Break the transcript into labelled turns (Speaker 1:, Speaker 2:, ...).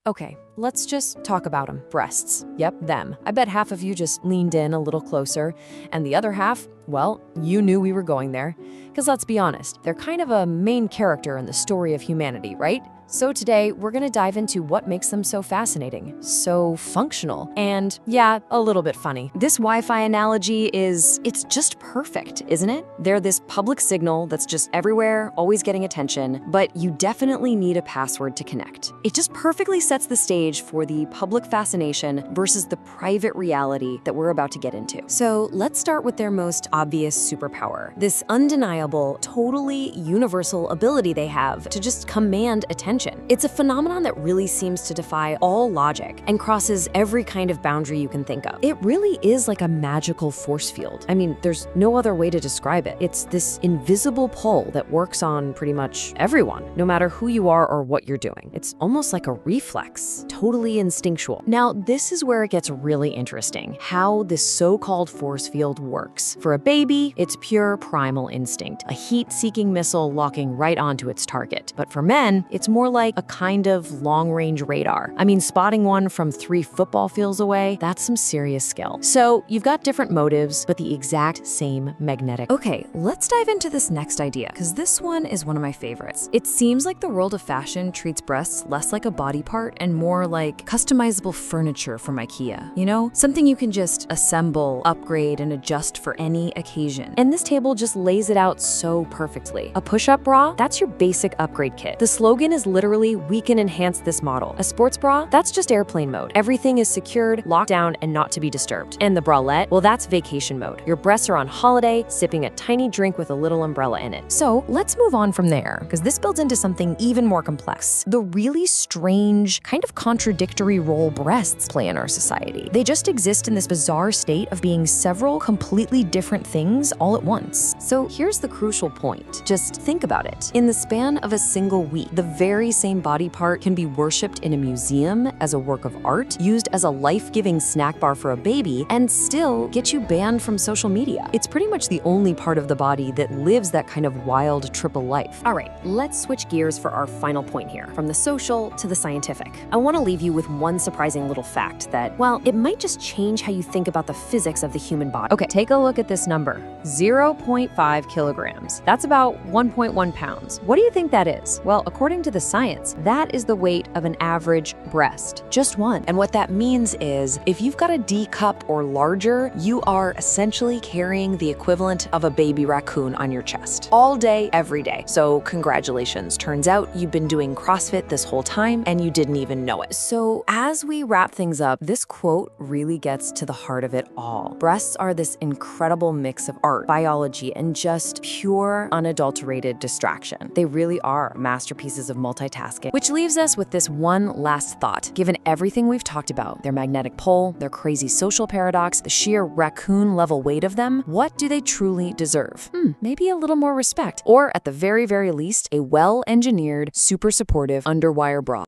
Speaker 1: Okay, let's just talk about them. Breasts. Yep, them. I bet half of you just leaned in a little closer, and the other half, well, you knew we were going there. Because let's be honest, they're kind of a main character in the story of humanity, right? So today, we're gonna dive into what makes them so fascinating, so functional, and yeah, a little bit funny. This Wi-Fi analogy it's just perfect, isn't it? They're this public signal that's just everywhere, always getting attention, but you definitely need a password to connect. It just perfectly sets the stage for the public fascination versus the private reality that we're about to get into. So let's start with their most obvious superpower, this undeniable, totally universal ability they have to just command attention. It's a phenomenon that really seems to defy all logic and crosses every kind of boundary you can think of. It really is like a magical force field. I mean, there's no other way to describe it. It's this invisible pull that works on pretty much everyone, no matter who you are or what you're doing. It's almost like a reflex, totally instinctual. Now, this is where it gets really interesting, how this so-called force field works. For a baby, it's pure primal instinct, a heat-seeking missile locking right onto its target. But for men, it's more like a kind of long-range radar. I mean, spotting one from 3 football fields away, that's some serious skill. So you've got different motives, but the exact same magnetic. Okay, let's dive into this next idea, because this one is one of my favorites. It seems like the world of fashion treats breasts less like a body part and more like customizable furniture from IKEA. You know, something you can just assemble, upgrade, and adjust for any occasion. And this table just lays it out so perfectly. A push-up bra, that's your basic upgrade kit. The slogan is literally, we can enhance this model. A sports bra, that's just airplane mode. Everything is secured, locked down, and not to be disturbed. And the bralette, well, that's vacation mode. Your breasts are on holiday, sipping a tiny drink with a little umbrella in it. So let's move on from there, because this builds into something even more complex. The really strange, kind of contradictory role breasts play in our society. They just exist in this bizarre state of being several completely different things all at once. So here's the crucial point. Just think about it. In the span of a single week, the very same body part can be worshipped in a museum as a work of art, used as a life-giving snack bar for a baby, and still get you banned from social media. It's pretty much the only part of the body that lives that kind of wild triple life. All right, let's switch gears for our final point here, from the social to the scientific. I want to leave you with one surprising little fact that, well, it might just change how you think about the physics of the human body. Okay, take a look at this number, 0.5 kilograms. That's about 1.1 pounds. What do you think that is? Well, according to the science, that is the weight of an average breast, just one. And what that means is, if you've got a D cup or larger, you are essentially carrying the equivalent of a baby raccoon on your chest, all day, every day. So congratulations, turns out you've been doing CrossFit this whole time and you didn't even know it. So as we wrap things up, this quote really gets to the heart of it all. Breasts are this incredible mix of art, biology, and just pure, unadulterated distraction. They really are masterpieces of multitasking. Which leaves us with this one last thought. Given everything we've talked about, their magnetic pull, their crazy social paradox, the sheer raccoon-level weight of them, what do they truly deserve? Maybe a little more respect, or at the very, very least, a well-engineered, super supportive underwire bra.